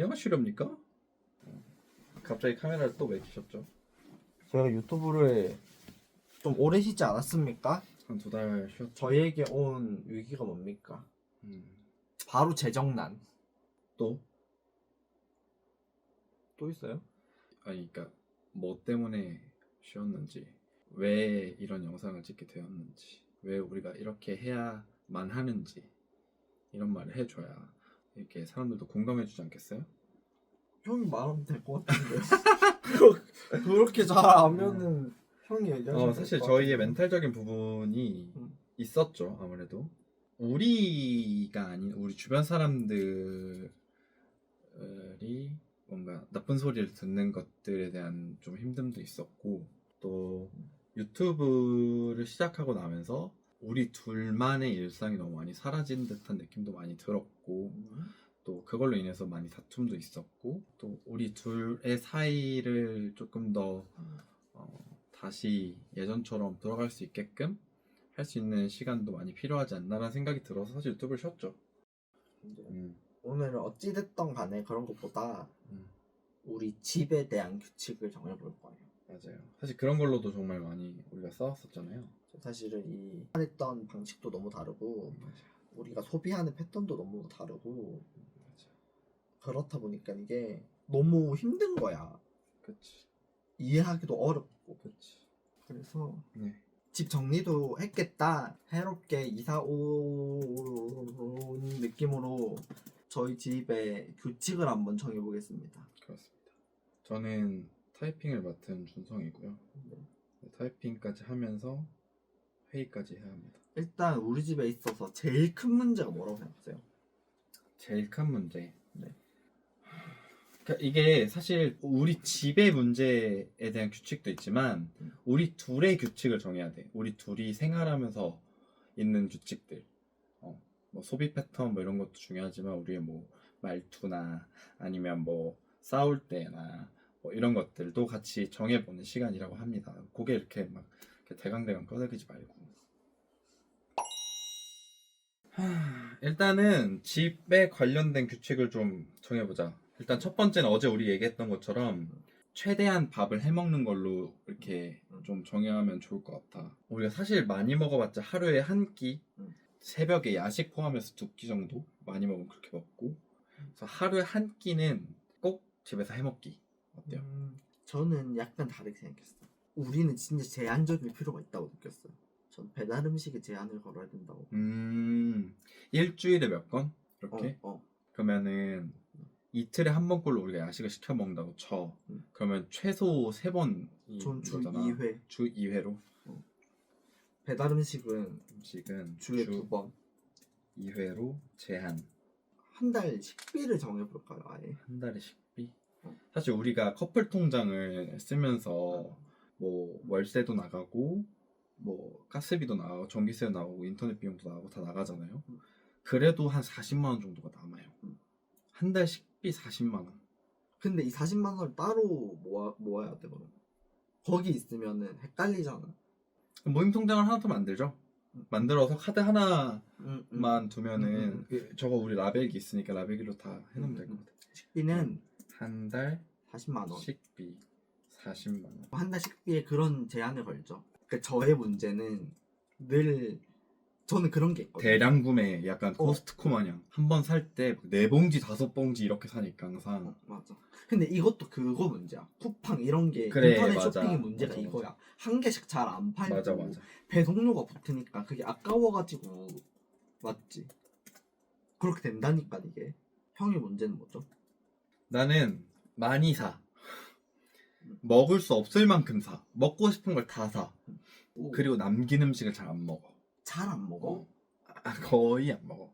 안녕하시렵니까? 갑자기 카메라를 또 왜 켜셨죠? 제가 유튜브를 좀 오래 쉬지 않았습니까? 한 2달 쉬었죠. 저희에게 온 위기가 뭡니까? 바로 재정난. 또? 또 있어요? 아니 그러니까 뭐 때문에 쉬었는지, 왜 이런 영상을 찍게 되었는지, 왜 우리가 이렇게 해야만 하는지 이런 말을 해줘야 이렇게 사람들도 공감해주지 않겠어요? 형이 말하면 될 것 같은데. 그렇게 잘 알면은 형이 얘기하시면 사실 될것 저희의 같은데. 멘탈적인 부분이 음. 있었죠. 아무래도 우리가 아닌 우리 주변 사람들이 뭔가 나쁜 소리를 듣는 것들에 대한 좀 힘듦도 있었고, 또 유튜브를 시작하고 나면서 우리 둘만의 일상이 너무 많이 사라진 듯한 느낌도 많이 들었고, 또 그걸로 인해서 많이 다툼도 있었고, 또 우리 둘의 사이를 조금 더 다시 예전처럼 돌아갈 수 있게끔 할 수 있는 시간도 많이 필요하지 않나라는 생각이 들어서 사실 유튜브를 쉬었죠. 오늘은 어찌됐던 간에 그런 것보다 음. 우리 집에 대한 규칙을 정해볼 거예요. 맞아요. 사실 그런 걸로도 정말 많이 우리가 싸웠었잖아요. 사실은 이 했던 방식도 너무 다르고 맞아요. 우리가 소비하는 패턴도 너무 다르고 맞아요. 그렇다 보니까 이게 너무 힘든 거야. 그치. 이해하기도 어렵고. 그치. 그래서 네. 집 정리도 했겠다. 새롭게 이사 온 느낌으로 저희 집의 규칙을 한번 정해보겠습니다. 그렇습니다. 저는 타이핑을 맡은 준성이고요. 네. 타이핑까지 하면서 회의까지 해야 합니다. 일단 우리 집에 있어서 제일 큰 문제가 뭐라고 생각하세요? 제일 큰 문제. 네. 그러니까 이게 사실 우리 집의 문제에 대한 규칙도 있지만 우리 둘의 규칙을 정해야 돼. 우리 둘이 생활하면서 있는 규칙들. 뭐 소비 패턴 뭐 이런 것도 중요하지만 우리의 뭐 말투나 아니면 뭐 싸울 때나 뭐 이런 것들도 같이 정해보는 시간이라고 합니다. 그게 이렇게 막 이렇게 대강대강 꺼내기지 말고. 일단은 집에 관련된 규칙을 좀 정해보자. 일단 첫 번째는 어제 우리 얘기했던 것처럼 최대한 밥을 해먹는 걸로 이렇게 좀 정해하면 좋을 것 같아. 우리가 사실 많이 먹어봤자 하루에 한 끼, 새벽에 야식 포함해서 2끼 정도 많이 먹으면 그렇게 먹고, 그래서 하루에 한 끼는 꼭 집에서 해먹기. 어때요? 저는 약간 다르게 생각했어요. 우리는 진짜 제한적일 필요가 있다고 느꼈어요. 전 배달 음식에 제한을 걸어야 된다고. 일주일에 몇 건? 이렇게? 어. 그러면은 이틀에 한 번꼴로 우리가 야식을 시켜 먹는다고 쳐. 그러면 최소 3번인 전주 거잖아. 2회. 주 2회로. 배달 음식은 주에 주 2번. 2회로 제한. 한 달 식비를 정해볼까요, 아예? 한 달에 식비? 사실 우리가 커플 통장을 쓰면서 뭐 월세도 나가고 뭐 가스비도 나가고 전기세도 나가고 인터넷 비용도 나가고 다 나가잖아요. 그래도 한 40만 원 정도가 남아요. 한 달 식비 40만 원. 근데 이 40만 원을 따로 모아야 돼, 그러면. 거기 있으면은 헷갈리잖아. 모임 통장을 하나 더 만들죠. 만들어서 카드 하나만 두면은 저거 우리 라벨기 있으니까 라벨기로 다 해놓으면 될 것 같아. 식비는 한 달 40만 원. 식비 40만 원. 한 달 식비에 그런 제한을 걸죠. 그러니까 저의 문제는 늘 저는 그런 게 있거든요. 대량 구매 약간 코스트코 마냥 한 번 살 때 4봉지 5봉지 이렇게 사니까 항상. 맞아. 근데 이것도 그거 문제야. 쿠팡 이런 게 그래, 인터넷 맞아. 쇼핑의 문제가 맞아. 이거야. 한 개씩 잘 안 팔고 맞아. 배송료가 붙으니까 그게 아까워가지고 맞지. 그렇게 된다니까 이게. 형의 문제는 뭐죠? 나는 많이 사. 먹을 수 없을 만큼 사. 먹고 싶은 걸 다 사. 그리고 남긴 음식을 잘 안 먹어. 잘 안 먹어? 거의 안 먹어.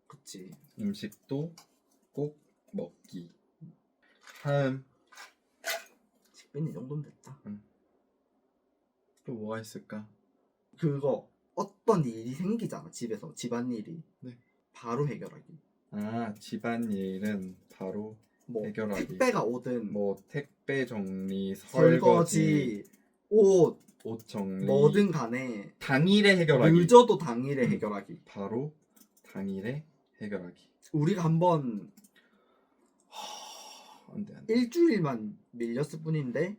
그치. 음식도 꼭 먹기. 다음 식비는 이 정도면 됐다. 또 뭐가 있을까? 그거 어떤 일이 생기잖아 집에서 집안일이. 네. 바로 해결하기. 집안일은 바로 뭐 해결하기. 택배가 오든 뭐 택배 정리, 설거지, 옷 정리, 뭐든 간에 당일에 해결하기. 늦어도 당일에 해결하기. 바로 당일에 해결하기. 우리가 한번 일주일만 밀렸을 뿐인데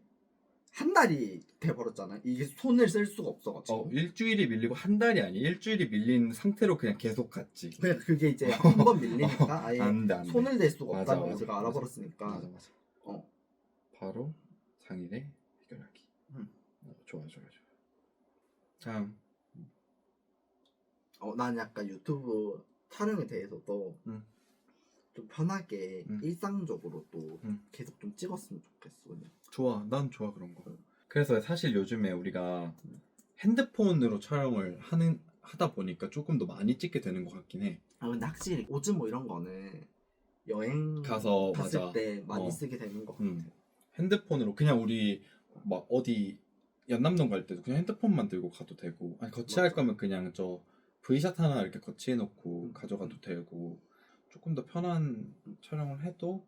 한 달이 돼버렸잖아. 이게 손을 쓸 수가 없어가지고. 일주일이 밀리고 한 달이 아니 일주일이 밀린 상태로 그냥 계속 갔지. 그냥 그게 이제 한 번 밀리니까 아예 안 돼, 안 돼. 손을 댈 수가 맞아, 없다는 걸 맞아, 제가 맞아. 알아버렸으니까. 맞아. 어. 바로 상일의 해결하기. 좋아. 다음. 난 약간 유튜브 촬영에 대해서도 좀 편하게 일상적으로 또 계속 좀 찍었으면 좋겠어. 그냥. 좋아. 난 좋아 그런 거. 그래서 사실 요즘에 우리가 핸드폰으로 촬영을 하다 보니까 조금 더 많이 찍게 되는 것 같긴 해. 근데 확실히 오즈 뭐 이런 거는 여행 가서 갔을 맞아. 때 많이 쓰게 되는 것 같아. 핸드폰으로 그냥 우리 막 어디 연남동 갈 때도 그냥 핸드폰만 들고 가도 되고, 아니 거치할 맞아. 거면 그냥 저 V샷 하나 이렇게 거치해놓고 가져가도 되고, 조금 더 편한 촬영을 해도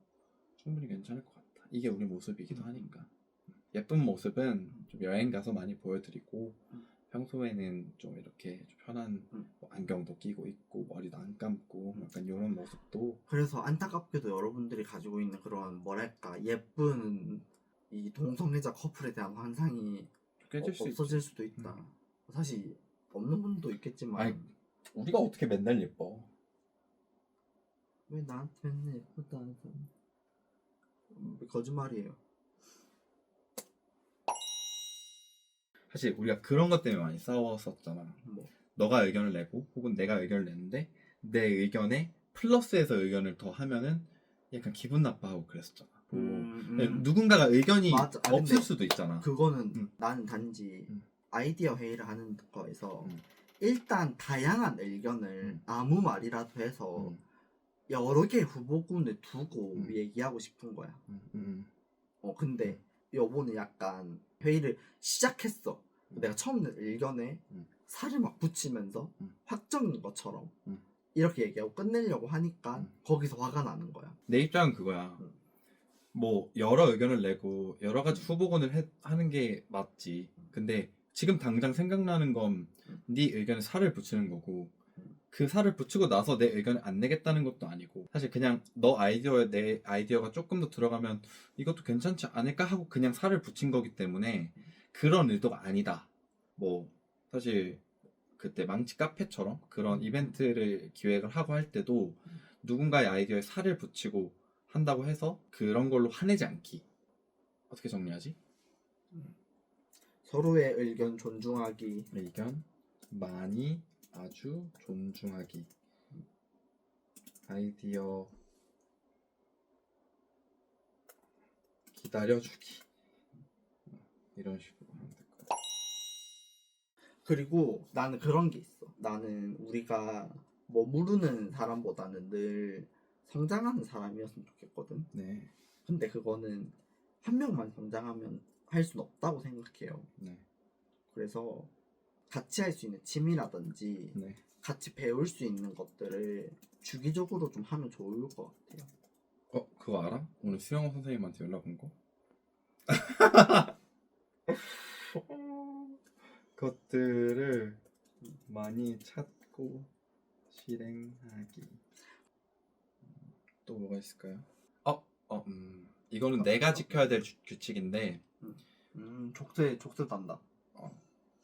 충분히 괜찮을 것 같다. 이게 우리 모습이기도 하니까. 예쁜 모습은 좀 여행 가서 많이 보여드리고, 평소에는 좀 이렇게 좀 편한 뭐 안경도 끼고 있고 머리도 안 감고 약간 이런 모습도. 그래서 안타깝게도 여러분들이 가지고 있는 그런 뭐랄까 예쁜 이 동성애자 커플에 대한 환상이 깨질 수 없어질 수도 있다. 사실 없는 분도 있겠지만 아니, 우리가 어떻게 맨날 예뻐? 왜 나한테 맨날 예쁘다 해서 거짓말이에요. 사실 우리가 그런 것 때문에 많이 싸웠었잖아. 뭐. 너가 의견을 내고 혹은 내가 의견을 냈는데 내 의견에 플러스해서 의견을 더 하면은 약간 기분 나빠하고 그랬었잖아. 누군가가 의견이 맞아. 없을 근데 수도 있잖아. 그거는 나는 단지 아이디어 회의를 하는 거에서 일단 다양한 의견을 아무 말이라도 해서 여러 개의 후보군을 두고 얘기하고 싶은 거야. 근데 여보는 약간 회의를 시작했어. 내가 처음 낸 의견에 살을 막 붙이면서 확정인 것처럼 이렇게 얘기하고 끝내려고 하니까 거기서 화가 나는 거야. 내 입장은 그거야. 뭐 여러 의견을 내고 여러 가지 후보군을 하는 게 맞지. 근데 지금 당장 생각나는 건 네 의견에 살을 붙이는 거고, 그 살을 붙이고 나서 내 의견을 안 내겠다는 것도 아니고, 사실 그냥 너 아이디어에 내 아이디어가 조금 더 들어가면 이것도 괜찮지 않을까 하고 그냥 살을 붙인 거기 때문에 그런 의도가 아니다. 뭐 사실 그때 망치 카페처럼 그런 이벤트를 기획을 하고 할 때도 누군가의 아이디어에 살을 붙이고 한다고 해서 그런 걸로 화내지 않기. 어떻게 정리하지? 서로의 의견 존중하기. 의견 많이 아주 존중하기. 아이디어 기다려주기. 이런 식으로 하면 될 것 같아. 그리고 나는 그런 게 있어. 나는 우리가 머무르는 사람보다는 늘 성장하는 사람이었으면 좋겠거든. 네. 근데 그거는 한 명만 성장하면 할 수는 없다고 생각해요. 네. 그래서 같이 할 수 있는 취미라든지 네. 같이 배울 수 있는 것들을 주기적으로 좀 하면 좋을 것 같아요. 그거 알아? 오늘 수영호 선생님한테 연락 온 거? 것들을 많이 찾고 실행하기. 또 뭐가 있을까요? 이거는 내가 지켜야 될 규칙인데, 족쇄단다.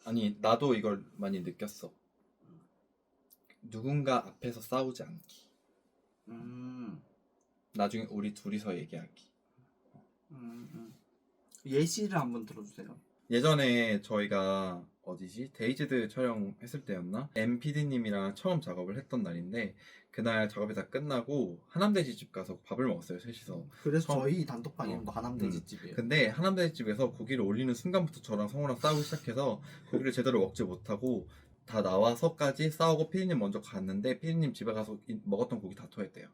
아니 나도 이걸 많이 느꼈어. 누군가 앞에서 싸우지 않기. 나중에 우리 둘이서 얘기하기. 예시를 한번 들어주세요. 예전에 저희가 어디지? 데이지드 촬영했을 때였나? MPD님이랑 처음 작업을 했던 날인데, 그날 작업이 다 끝나고 하남돼지 집 가서 밥을 먹었어요, 셋이서. 그래서 저희 단톡방 이름도 하남돼지 집이에요. 근데 하남돼지 집에서 고기를 올리는 순간부터 저랑 성우랑 싸우기 시작해서 고기를 제대로 먹지 못하고 다 나와서까지 싸우고 피디님 먼저 갔는데 피디님 집에 가서 먹었던 고기 다 토했대요.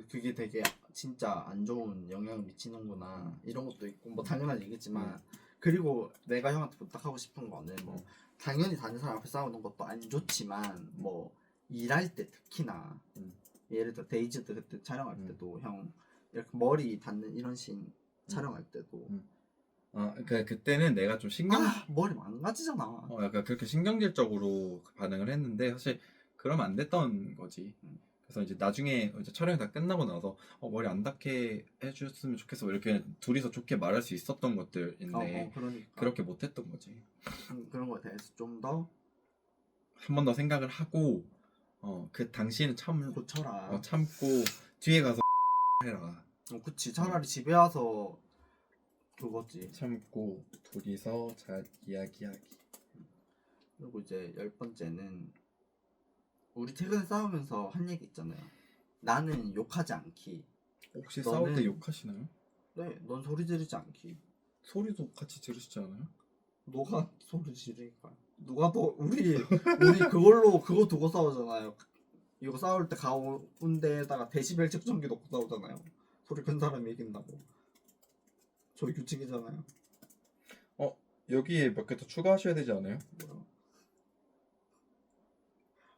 그게 되게 진짜 안 좋은 영향을 미치는구나 이런 것도 있고 뭐 당연한 얘기지만 그리고 내가 형한테 부탁하고 싶은 거는 뭐 당연히 다른 사람 앞에 싸우는 것도 안 좋지만 뭐 일할 때 특히나 예를 들어 데이지드 그때 촬영할 때도 형 이렇게 머리 닿는 이런 씬 촬영할 때도 그때는 내가 좀 머리 망가지잖아. 약간 그렇게 신경질적으로 반응을 했는데 사실 그러면 안 됐던 거지. 그래서 이제 나중에 이제 촬영이 다 끝나고 나서 머리 안 닿게 해줬으면 좋겠어 이렇게 둘이서 좋게 말할 수 있었던 것들인데 그러니까 그렇게 못했던 거지. 그런 거에 대해서 좀 더 한 번 더 생각을 하고 그 당시에는 고쳐라. 참고 뒤에 가서 해라. 그치. 차라리 집에 와서 그거지. 참고 둘이서 잘 이야기하기. 그리고 이제 10번째는 우리 최근에 싸우면서 한 얘기 있잖아요. 나는 욕하지 않기. 혹시 싸울 때 욕하시나요? 네, 넌 소리 지르지 않기. 소리도 같이 지르시지 않아요? 너가 소리 지르니까. 누가 더 우리 그거 두고 싸우잖아요. 이거 싸울 때 가운데에다가 데시벨 측정기 놓고 싸우잖아요. 소리 큰 사람이 이긴다고. 저희 규칙이잖아요. 여기에 몇 개 더 추가하셔야 되지 않아요? 뭐야?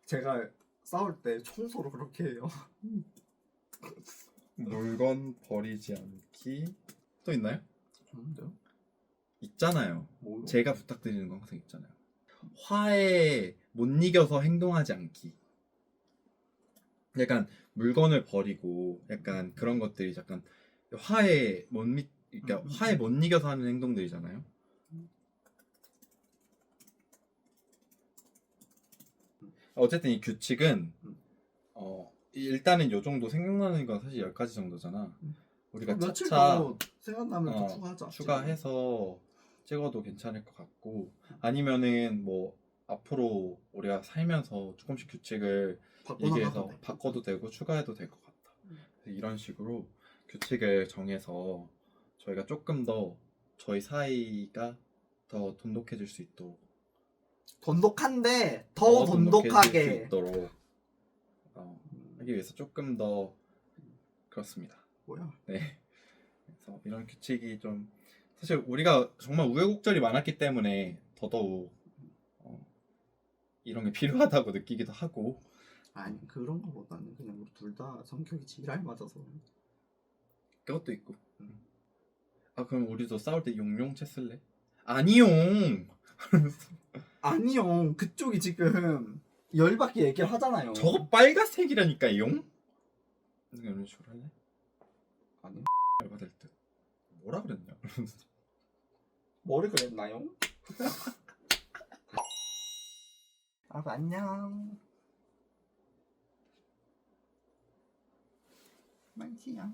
제가 싸울 때 청소를 그렇게 해요. 물건 버리지 않기. 또 있나요? 없는데요? 있잖아요. 뭐요? 제가 부탁드리는 건 항상 있잖아요. 화에 못 이겨서 행동하지 않기. 약간 물건을 버리고 약간 그런 것들이 약간 그러니까 화에 못 이겨서 하는 행동들이잖아요. 어쨌든 이 규칙은 일단은 요 정도 생각나는 건 사실 10가지 정도잖아. 우리가 며칠 차차 더 생각나면 더 추가하자. 추가해서 찍어도 괜찮을 것 같고 아니면은 뭐 앞으로 우리가 살면서 조금씩 규칙을 얘기해서 바꿔도 되고 추가해도 될 것 같다. 이런 식으로 규칙을 정해서 저희가 조금 더 저희 사이가 더 돈독해질 수 있도록 돈독한데 더 돈독하게 수 있도록 하기 위해서 조금 더 그렇습니다. 뭐야? 네. 그래서 이런 규칙이 좀 사실 우리가 정말 우여곡절이 많았기 때문에 더더욱 이런 게 필요하다고 느끼기도 하고. 아니 그런 거보다는 그냥 우리 둘 다 성격이 지랄 맞아서. 그것도 있고. 그럼 우리도 싸울 때 용용채 쓸래? 아니용. 아니요. 그쪽이 지금 열받게 얘기를 하잖아요. 저거 빨간색이라니까 용? 이런 식으로 할래? 아니요. 받을 듯. 뭐라 그랬냐? 머리 그랬나요? 안녕. 만지야.